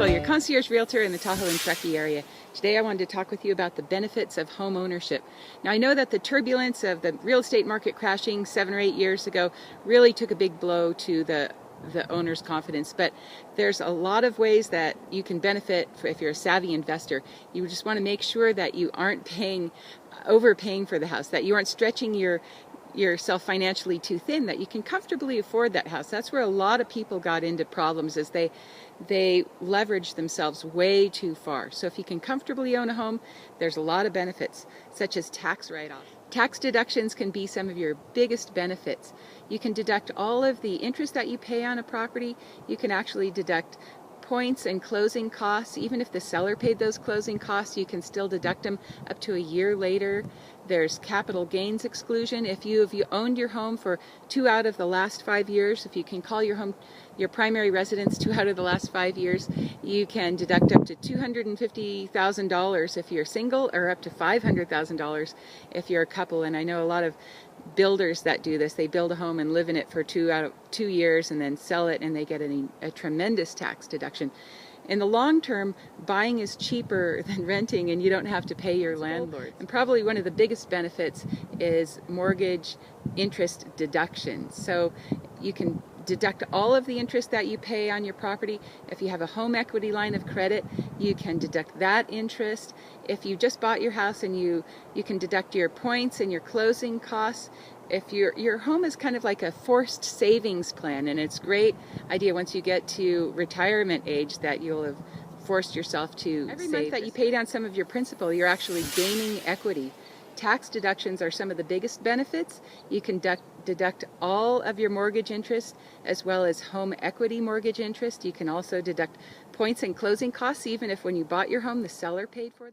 Nicole, your concierge realtor in the Tahoe and Truckee area. Today I wanted to talk with you about the benefits of home ownership. Now I know that the turbulence of the real estate market crashing 7 or 8 years ago really took a big blow to the owner's confidence, but there's a lot of ways that you can benefit if you're a savvy investor. You just want to make sure that you aren't overpaying for the house, that you aren't stretching yourself financially too thin, that you can comfortably afford that house. That's where a lot of people got into problems, is they leverage themselves way too far. So if you can comfortably own a home, there's a lot of benefits, such as tax write-offs. Tax deductions can be some of your biggest benefits. You can deduct all of the interest that you pay on a property. You can actually deduct points and closing costs. Even if the seller paid those closing costs, you can still deduct them up to a year later. There's capital gains exclusion. If you owned your home for 2 out of the last 5 years, if you can call your home your primary residence 2 out of the last 5 years, you can deduct up to $250,000 if you're single, or up to $500,000 if you're a couple. And I know a lot of builders that do this. They build a home and live in it for 2 years and then sell it, and they get a tremendous tax deduction. In the long term, buying is cheaper than renting, and you don't have to pay your landlord. And probably one of the biggest benefits is mortgage interest deductions. So you can deduct all of the interest that you pay on your property. If you have a home equity line of credit, you can deduct that interest. If you just bought your house, and you can deduct your points and your closing costs. If your home is kind of like a forced savings plan, and it's a great idea once you get to retirement age that you'll have forced yourself to every month that you pay down some of your principal, you're actually gaining equity. Tax deductions are some of the biggest benefits. You can deduct all of your mortgage interest, as well as home equity mortgage interest. You can also deduct points and closing costs, even if when you bought your home the seller paid for them.